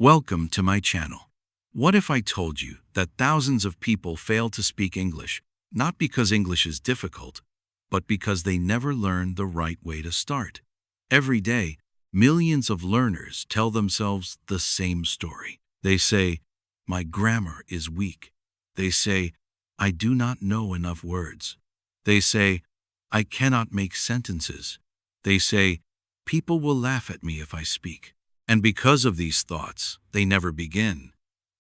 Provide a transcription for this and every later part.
Welcome to my channel. What if I told you that thousands of people fail to speak English, not because English is difficult, but because they never learn the right way to start? Every day, millions of learners tell themselves the same story. They say, "My grammar is weak." They say, "I do not know enough words." They say, "I cannot make sentences." They say, "People will laugh at me if I speak." And because of these thoughts, they never begin.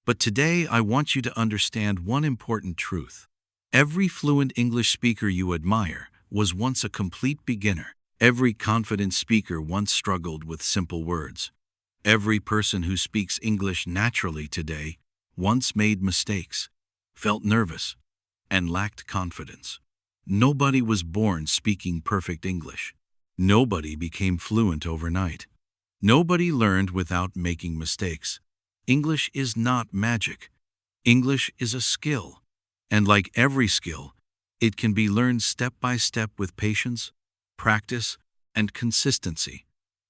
But today I want you to understand one important truth. Every fluent English speaker you admire was once a complete beginner. Every confident speaker once struggled with simple words. Every person who speaks English naturally today once made mistakes, felt nervous, and lacked confidence. Nobody was born speaking perfect English. Nobody became fluent overnight. Nobody learned without making mistakes. English is not magic. English is a skill. And like every skill, it can be learned step by step with patience, practice, and consistency.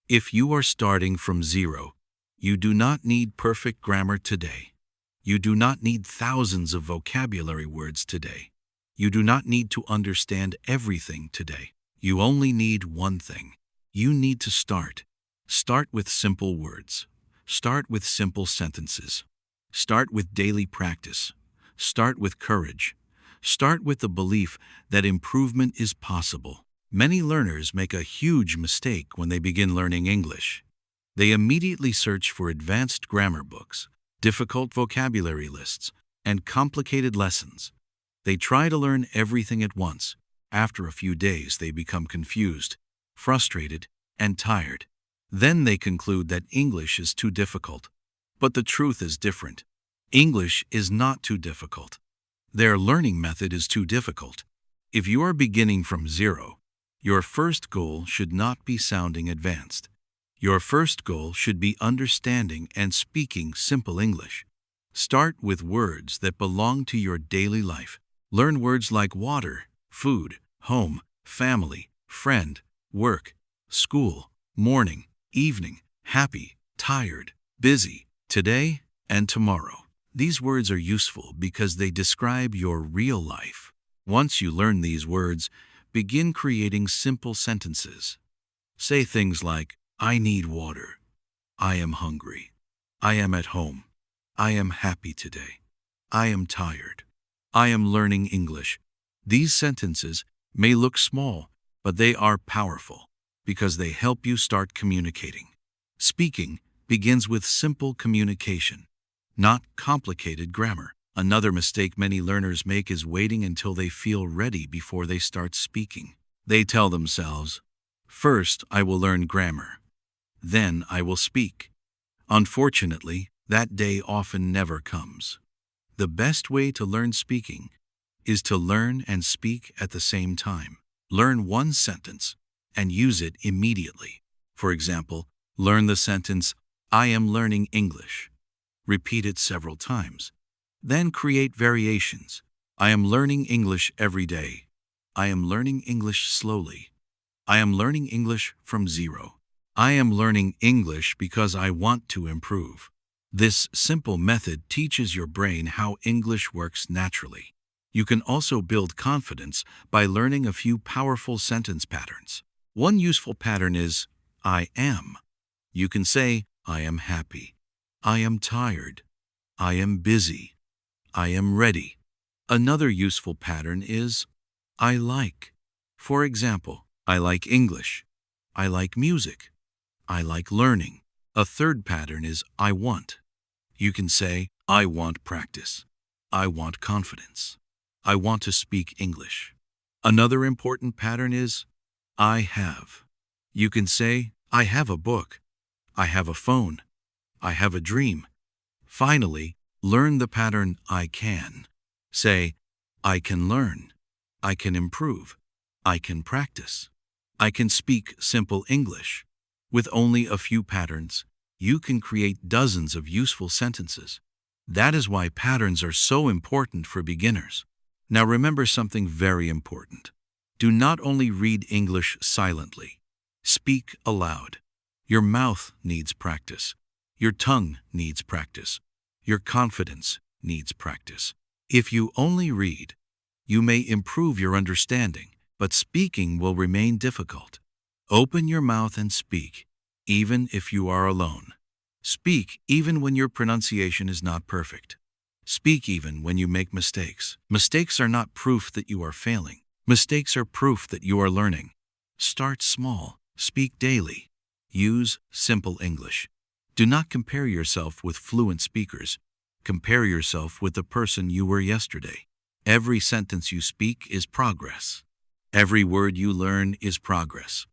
If you are starting from zero, you do not need perfect grammar today. You do not need thousands of vocabulary words today. You do not need to understand everything today. You only need one thing. You need to start. Start with simple words. Start with simple sentences. Start with daily practice. Start with courage. Start with the belief that improvement is possible. Many learners make a huge mistake when they begin learning English. They immediately search for advanced grammar books, difficult vocabulary lists, and complicated lessons. They try to learn everything at once. After a few days, they become confused, frustrated, and tired. Then they conclude that English is too difficult. But the truth is different. English is not too difficult. Their learning method is too difficult. If you are beginning from zero, your first goal should not be sounding advanced. Your first goal should be understanding and speaking simple English. Start with words that belong to your daily life. Learn words like water, food, home, family, friend, work, school, morning, evening, happy, tired, busy, today, and tomorrow. These words are useful because they describe your real life. Once you learn these words, begin creating simple sentences. Say things like, "I need water. I am hungry. I am at home. I am happy today. I am tired. I am learning English." These sentences may look small, but they are powerful because they help you start communicating. Speaking begins with simple communication, not complicated grammar. Another mistake many learners make is waiting until they feel ready before they start speaking. They tell themselves, "First, I will learn grammar. Then I will speak." Unfortunately, that day often never comes. The best way to learn speaking is to learn and speak at the same time. Learn one sentence and use it immediately. For example, learn the sentence, "I am learning English." Repeat it several times. Then create variations. "I am learning English every day." "I am learning English slowly." "I am learning English from zero." "I am learning English because I want to improve." This simple method teaches your brain how English works naturally. You can also build confidence by learning a few powerful sentence patterns. One useful pattern is, "I am." You can say, "I am happy." "I am tired." "I am busy." "I am ready." Another useful pattern is, "I like." For example, "I like English." "I like music." "I like learning." A third pattern is, "I want." You can say, "I want practice." "I want confidence." "I want to speak English." Another important pattern is, "I have." You can say, "I have a book." "I have a phone." "I have a dream." Finally, learn the pattern, "I can." Say, "I can learn." "I can improve." "I can practice." "I can speak simple English." With only a few patterns, you can create dozens of useful sentences. That is why patterns are so important for beginners. Now remember something very important. Do not only read English silently. Speak aloud. Your mouth needs practice. Your tongue needs practice. Your confidence needs practice. If you only read, you may improve your understanding, but speaking will remain difficult. Open your mouth and speak, even if you are alone. Speak even when your pronunciation is not perfect. Speak even when you make mistakes. Mistakes are not proof that you are failing. Mistakes are proof that you are learning. Start small. Speak daily. Use simple English. Do not compare yourself with fluent speakers. Compare yourself with the person you were yesterday. Every sentence you speak is progress. Every word you learn is progress.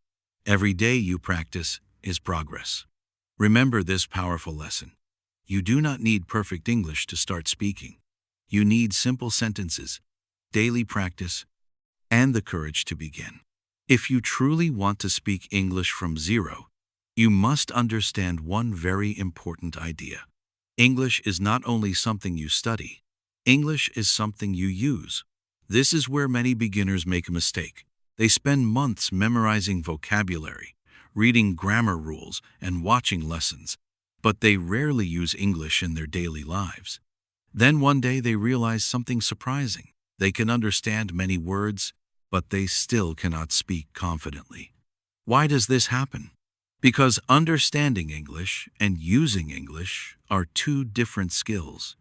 Every day you practice is progress. Remember this powerful lesson. You do not need perfect English to start speaking. You need simple sentences, daily practice, and the courage to begin. If you truly want to speak English from zero, you must understand one very important idea. English is not only something you study. English is something you use. This is where many beginners make a mistake. They spend months memorizing vocabulary, reading grammar rules, and watching lessons, but they rarely use English in their daily lives. Then one day they realize something surprising. They can understand many words, but they still cannot speak confidently. Why does this happen? Because understanding English and using English are two different skills.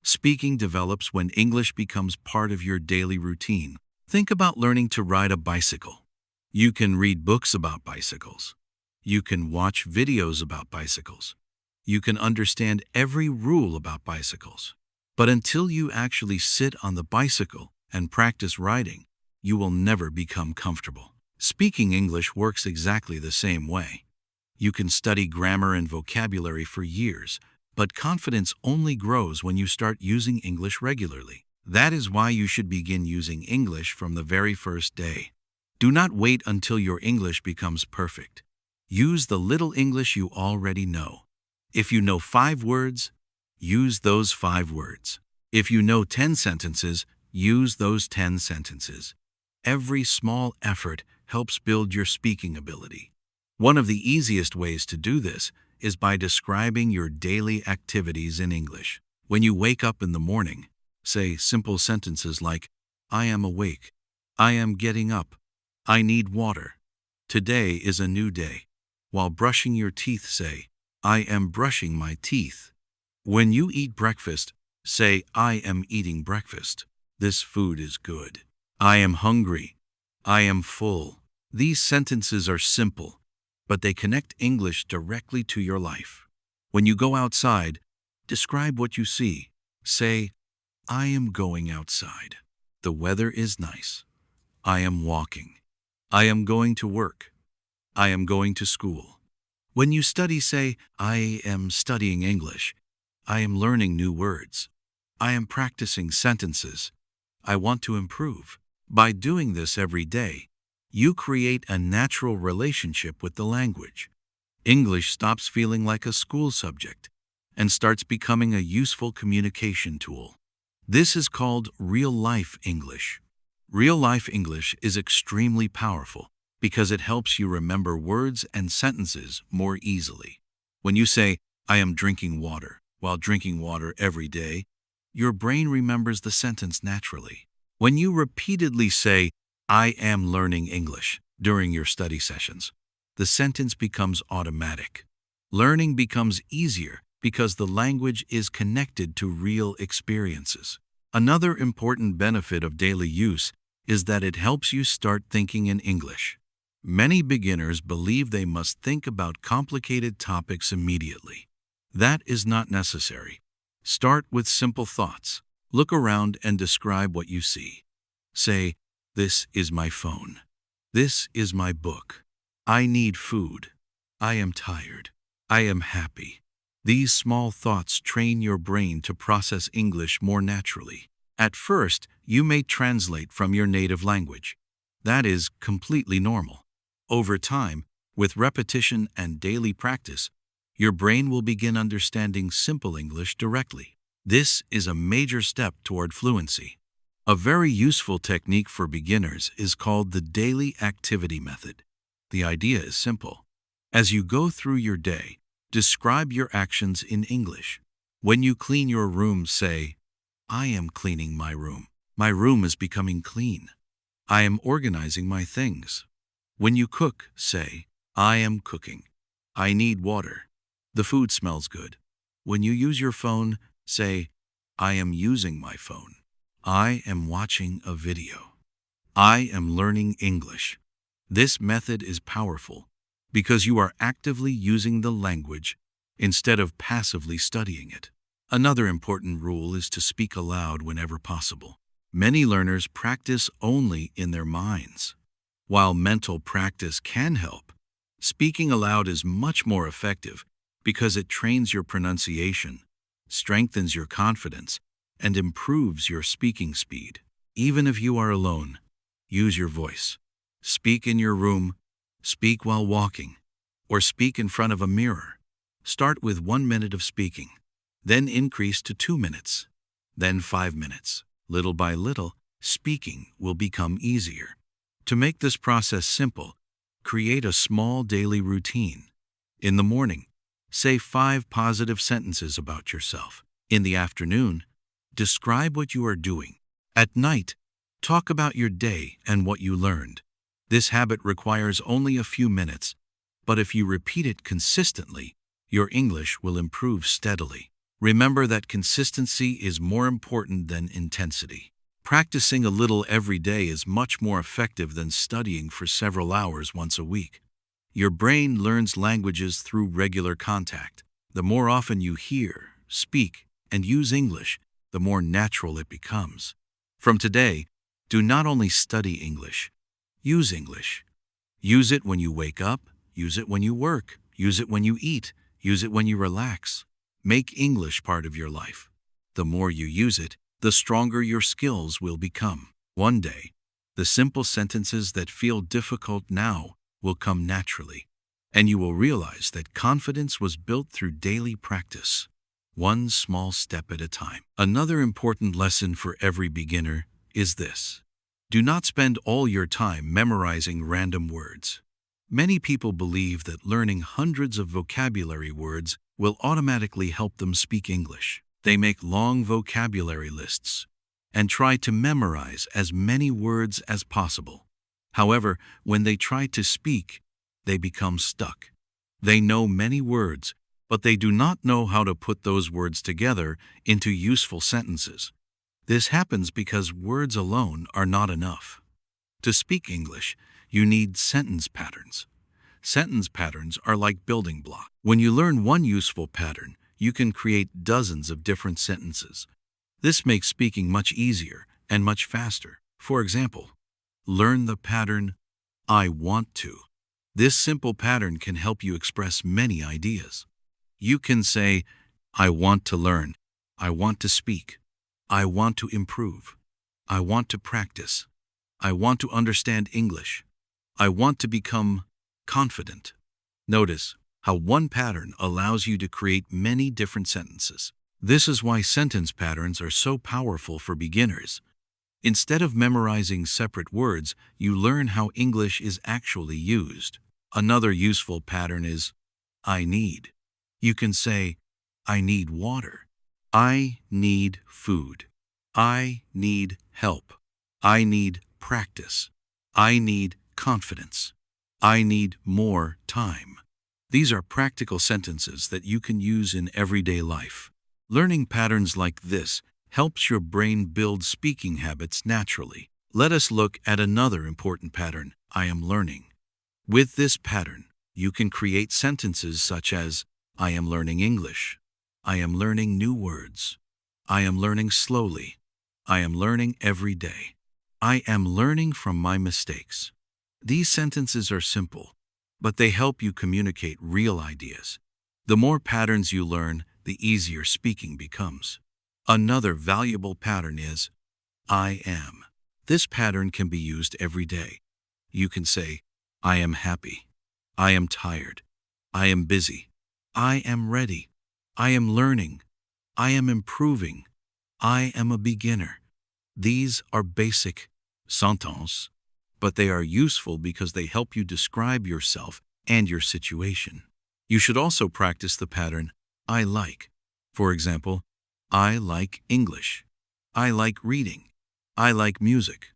Speaking develops when English becomes part of your daily routine. Think about learning to ride a bicycle. You can read books about bicycles. You can watch videos about bicycles. You can understand every rule about bicycles. But until you actually sit on the bicycle and practice riding, you will never become comfortable. Speaking English works exactly the same way. You can study grammar and vocabulary for years, but confidence only grows when you start using English regularly. That is why you should begin using English from the very first day. Do not wait until your English becomes perfect. Use the little English you already know. If you know 5 words, use those 5 words. If you know 10 sentences, use those 10 sentences. Every small effort helps build your speaking ability. One of the easiest ways to do this is by describing your daily activities in English. When you wake up in the morning, say simple sentences like, I am awake, I am getting up, I need water, today is a new day. While brushing your teeth, say, I am brushing my teeth. When you eat breakfast, say, I am eating breakfast. This food is good. I am hungry. I am full. These sentences are simple, but they connect English directly to your life. When you go outside, describe what you see. Say, I am going outside. The weather is nice. I am walking. I am going to work. I am going to school. When you study, say, I am studying English. I am learning new words. I am practicing sentences. I want to improve. By doing this every day, you create a natural relationship with the language. English stops feeling like a school subject and starts becoming a useful communication tool. This is called real-life English. Real-life English is extremely powerful because it helps you remember words and sentences more easily. When you say, I am drinking water, while drinking water every day, your brain remembers the sentence naturally. When you repeatedly say, I am learning English during your study sessions, the sentence becomes automatic. Learning becomes easier because the language is connected to real experiences. Another important benefit of daily use is that it helps you start thinking in English. Many beginners believe they must think about complicated topics immediately. That is not necessary. Start with simple thoughts. Look around and describe what you see. Say, this is my phone. This is my book. I need food. I am tired. I am happy. These small thoughts train your brain to process English more naturally. At first, you may translate from your native language. That is completely normal. Over time, with repetition and daily practice, your brain will begin understanding simple English directly. This is a major step toward fluency. A very useful technique for beginners is called the daily activity method. The idea is simple. As you go through your day, Describe your actions in English. When you clean your room, say, I am cleaning my room. My room is becoming clean. I am organizing my things. When you cook, say, I am cooking. I need water. The food smells good. When you use your phone, say, I am using my phone. I am watching a video. I am learning English. This method is powerful because you are actively using the language instead of passively studying it. Another important rule is to speak aloud whenever possible. Many learners practice only in their minds. While mental practice can help, speaking aloud is much more effective because it trains your pronunciation, strengthens your confidence, and improves your speaking speed. Even if you are alone, use your voice. Speak in your room, speak while walking, or speak in front of a mirror. Start with 1 minute of speaking, then increase to 2 minutes, then 5 minutes. Little by little, speaking will become easier. To make this process simple, create a small daily routine. In the morning, say 5 positive sentences about yourself. In the afternoon, describe what you are doing. At night, talk about your day and what you learned. This habit requires only a few minutes, but if you repeat it consistently, your English will improve steadily. Remember that consistency is more important than intensity. Practicing a little every day is much more effective than studying for several hours once a week. Your brain learns languages through regular contact. The more often you hear, speak, and use English, the more natural it becomes. From today, do not only study English, use English. Use it when you wake up, use it when you work, use it when you eat, use it when you relax. Make English part of your life. The more you use it, the stronger your skills will become. One day, the simple sentences that feel difficult now will come naturally, and you will realize that confidence was built through daily practice, one small step at a time. Another important lesson for every beginner is this: do not spend all your time memorizing random words. Many people believe that learning hundreds of vocabulary words will automatically help them speak English. They make long vocabulary lists and try to memorize as many words as possible. However, when they try to speak, they become stuck. They know many words, but they do not know how to put those words together into useful sentences. This happens because words alone are not enough. To speak English, you need sentence patterns. Sentence patterns are like building blocks. When you learn one useful pattern, you can create dozens of different sentences. This makes speaking much easier and much faster. For example, learn the pattern, I want to. This simple pattern can help you express many ideas. You can say, I want to learn, I want to speak, I want to improve, I want to practice, I want to understand English, I want to become confident. Notice how one pattern allows you to create many different sentences. This is why sentence patterns are so powerful for beginners. Instead of memorizing separate words, you learn how English is actually used. Another useful pattern is, I need. You can say, I need water. I need food. I need help. I need practice. I need confidence. I need more time. These are practical sentences that you can use in everyday life. Learning patterns like this helps your brain build speaking habits naturally. Let us look at another important pattern, I am learning. With this pattern, you can create sentences such as, I am learning English. I am learning new words. I am learning slowly. I am learning every day. I am learning from my mistakes. These sentences are simple, but they help you communicate real ideas. The more patterns you learn, the easier speaking becomes. Another valuable pattern is, I am. This pattern can be used every day. You can say, I am happy. I am tired. I am busy. I am ready. I am learning. I am improving. I am a beginner. These are basic sentences, but they are useful because they help you describe yourself and your situation. You should also practice the pattern I like. For example, I like English. I like reading. I like music.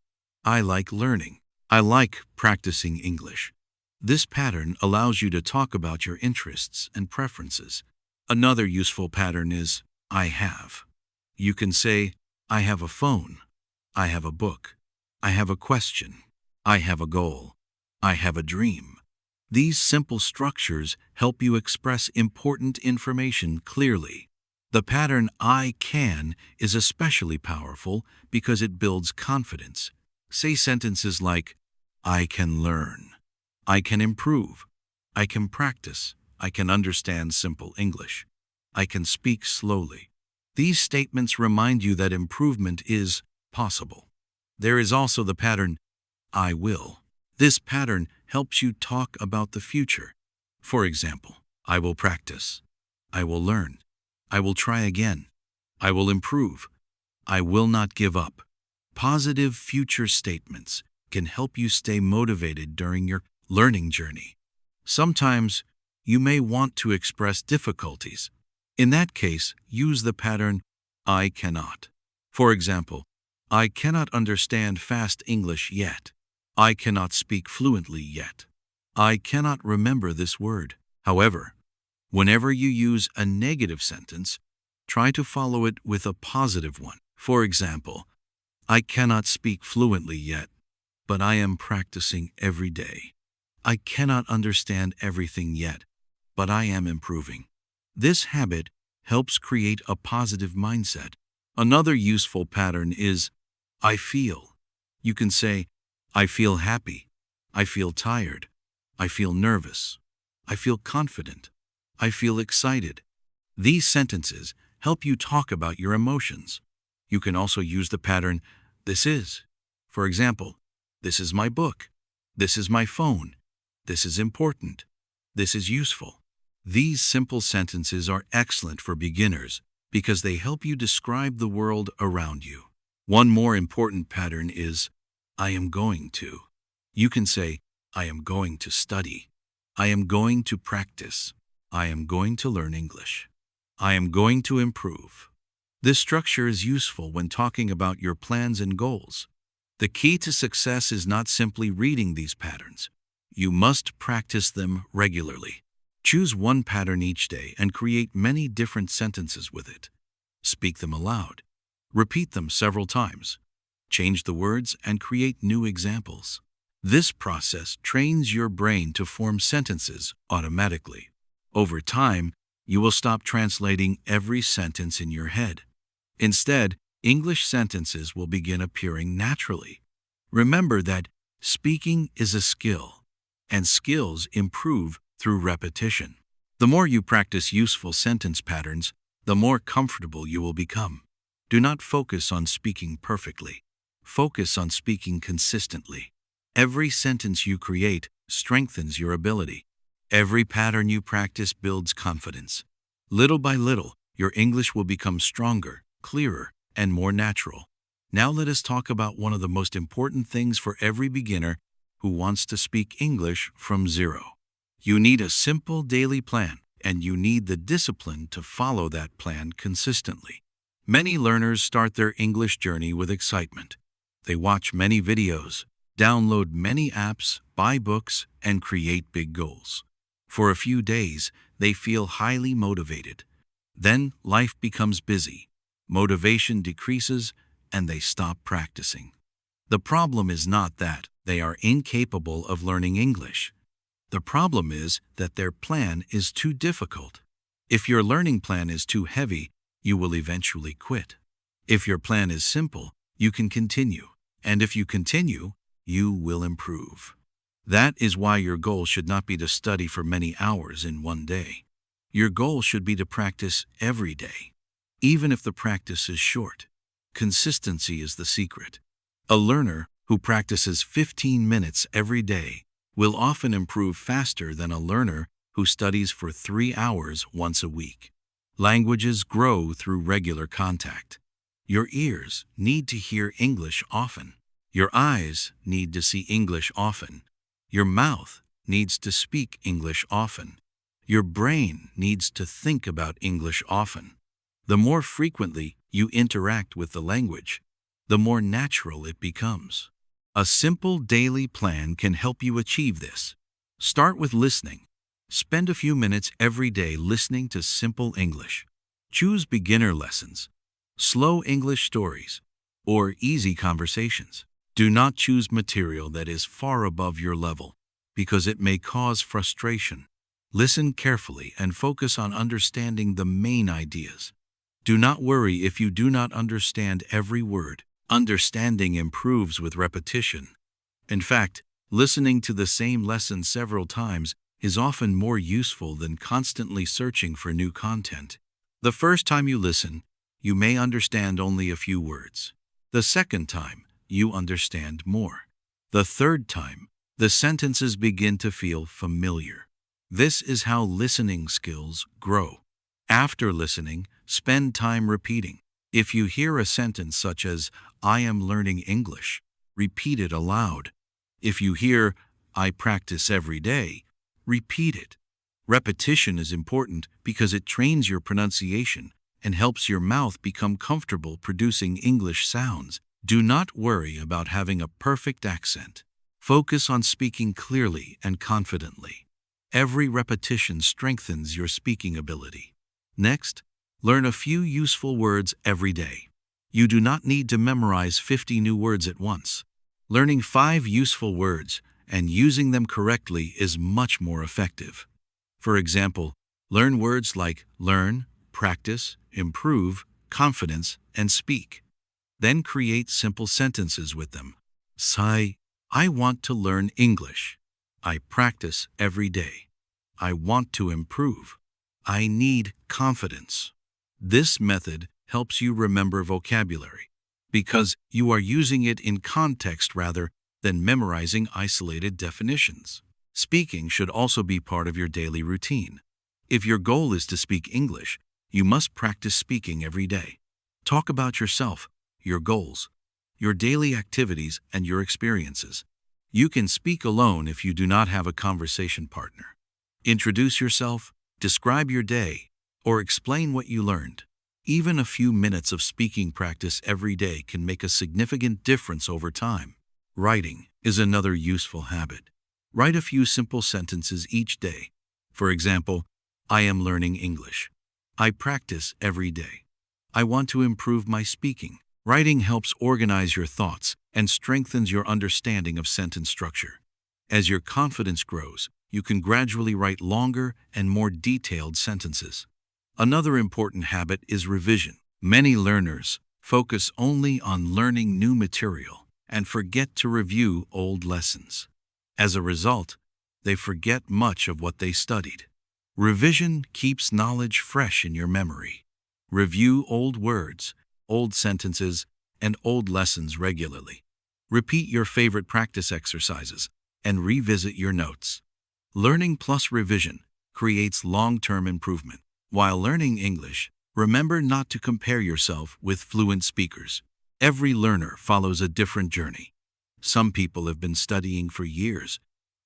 I like learning. I like practicing English. This pattern allows you to talk about your interests and preferences. Another useful pattern is I have. You can say, I have a phone. I have a book. I have a question. I have a goal. I have a dream. These simple structures help you express important information clearly. The pattern I can is especially powerful because it builds confidence. Say sentences like, I can learn. I can improve. I can practice. I can understand simple English. I can speak slowly. These statements remind you that improvement is possible. There is also the pattern I will. This pattern helps you talk about the future. For example, I will practice. I will learn. I will try again. I will improve. I will not give up. Positive future statements can help you stay motivated during your learning journey. Sometimes you may want to express difficulties. In that case, use the pattern I cannot. For example, I cannot understand fast English yet. I cannot speak fluently yet. I cannot remember this word. However, whenever you use a negative sentence, try to follow it with a positive one. For example, I cannot speak fluently yet, but I am practicing every day. I cannot understand everything yet, but I am improving. This habit helps create a positive mindset. Another useful pattern is I feel. You can say, I feel happy. I feel tired. I feel nervous. I feel confident. I feel excited. These sentences help you talk about your emotions. You can also use the pattern this is. For example, this is my book. This is my phone. This is important. This is useful. These simple sentences are excellent for beginners because they help you describe the world around you. One more important pattern is I am going to. You can say, I am going to study. I am going to practice. I am going to learn English. I am going to improve. This structure is useful when talking about your plans and goals. The key to success is not simply reading these patterns. You must practice them regularly. Choose one pattern each day and create many different sentences with it. Speak them aloud. Repeat them several times. Change the words and create new examples. This process trains your brain to form sentences automatically. Over time, you will stop translating every sentence in your head. Instead, English sentences will begin appearing naturally. Remember that speaking is a skill, and skills improve through repetition. The more you practice useful sentence patterns, the more comfortable you will become. Do not focus on speaking perfectly. Focus on speaking consistently. Every sentence you create strengthens your ability. Every pattern you practice builds confidence. Little by little, your English will become stronger, clearer, and more natural. Now let us talk about one of the most important things for every beginner who wants to speak English from zero. You need a simple daily plan, and you need the discipline to follow that plan consistently. Many learners start their English journey with excitement. They watch many videos, download many apps, buy books, and create big goals. For a few days, they feel highly motivated. Then life becomes busy. Motivation decreases, and they stop practicing. The problem is not that they are incapable of learning English. The problem is that their plan is too difficult. If your learning plan is too heavy, you will eventually quit. If your plan is simple, you can continue. And if you continue, you will improve. That is why your goal should not be to study for many hours in one day. Your goal should be to practice every day. Even if the practice is short, consistency is the secret. A learner who practices 15 minutes every day will often improve faster than a learner who studies for 3 hours once a week. Languages grow through regular contact. Your ears need to hear English often. Your eyes need to see English often. Your mouth needs to speak English often. Your brain needs to think about English often. The more frequently you interact with the language, the more natural it becomes. A simple daily plan can help you achieve this. Start with listening. Spend a few minutes every day listening to simple English. Choose beginner lessons, slow English stories, or easy conversations. Do not choose material that is far above your level, because it may cause frustration. Listen carefully and focus on understanding the main ideas. Do not worry if you do not understand every word. Understanding improves with repetition. In fact, listening to the same lesson several times is often more useful than constantly searching for new content. The first time you listen, you may understand only a few words. The second time, you understand more. The third time, the sentences begin to feel familiar. This is how listening skills grow. After listening, spend time repeating. If you hear a sentence such as, "I am learning English," repeat it aloud. If you hear, "I practice every day," repeat it. Repetition is important because it trains your pronunciation and helps your mouth become comfortable producing English sounds. Do not worry about having a perfect accent. Focus on speaking clearly and confidently. Every repetition strengthens your speaking ability. Next, learn a few useful words every day. You do not need to memorize 50 new words at once. Learning 5 useful words and using them correctly is much more effective. For example, learn words like learn, practice, improve, confidence, and speak. Then create simple sentences with them. Say, "I want to learn English. I practice every day. I want to improve. I need confidence." This method helps you remember vocabulary because you are using it in context rather than memorizing isolated definitions. Speaking should also be part of your daily routine. If your goal is to speak English, you must practice speaking every day. Talk about yourself, your goals, your daily activities, and your experiences. You can speak alone if you do not have a conversation partner. Introduce yourself, describe your day, or explain what you learned. Even a few minutes of speaking practice every day can make a significant difference over time. Writing is another useful habit. Write a few simple sentences each day. For example, "I am learning English. I practice every day. I want to improve my speaking." Writing helps organize your thoughts and strengthens your understanding of sentence structure. As your confidence grows, you can gradually write longer and more detailed sentences. Another important habit is revision. Many learners focus only on learning new material and forget to review old lessons. As a result, they forget much of what they studied. Revision keeps knowledge fresh in your memory. Review old words, old sentences, and old lessons regularly. Repeat your favorite practice exercises and revisit your notes. Learning plus revision creates long-term improvement. While learning English, remember not to compare yourself with fluent speakers. Every learner follows a different journey. Some people have been studying for years.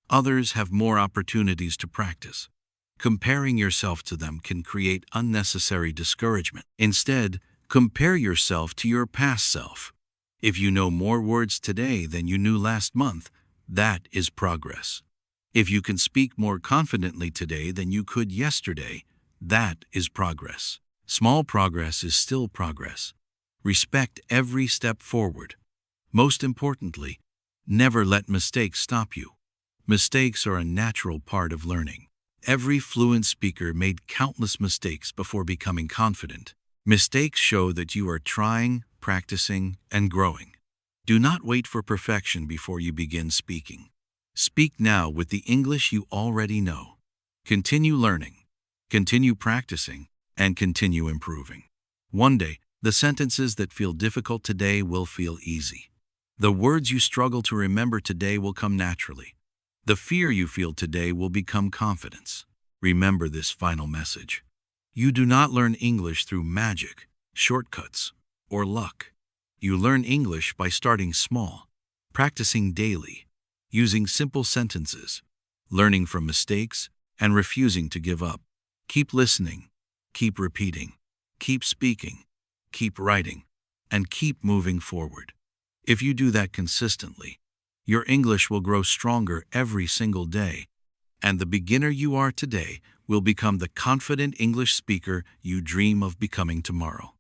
Others have more opportunities to practice. Comparing yourself to them can create unnecessary discouragement. Instead, compare yourself to your past self. If you know more words today than you knew last month, that is progress. If you can speak more confidently today than you could yesterday, that is progress. Small progress is still progress. Respect every step forward. Most importantly, never let mistakes stop you. Mistakes are a natural part of learning. Every fluent speaker made countless mistakes before becoming confident. Mistakes show that you are trying, practicing, and growing. Do not wait for perfection before you begin speaking. Speak now with the English you already know. Continue learning, continue practicing, and continue improving. One day, the sentences that feel difficult today will feel easy. The words you struggle to remember today will come naturally. The fear you feel today will become confidence. Remember this final message. You do not learn English through magic, shortcuts, or luck. You learn English by starting small, practicing daily, using simple sentences, learning from mistakes, and refusing to give up. Keep listening, keep repeating, keep speaking, keep writing, and keep moving forward. If you do that consistently, your English will grow stronger every single day, and the beginner you are today will become the confident English speaker you dream of becoming tomorrow.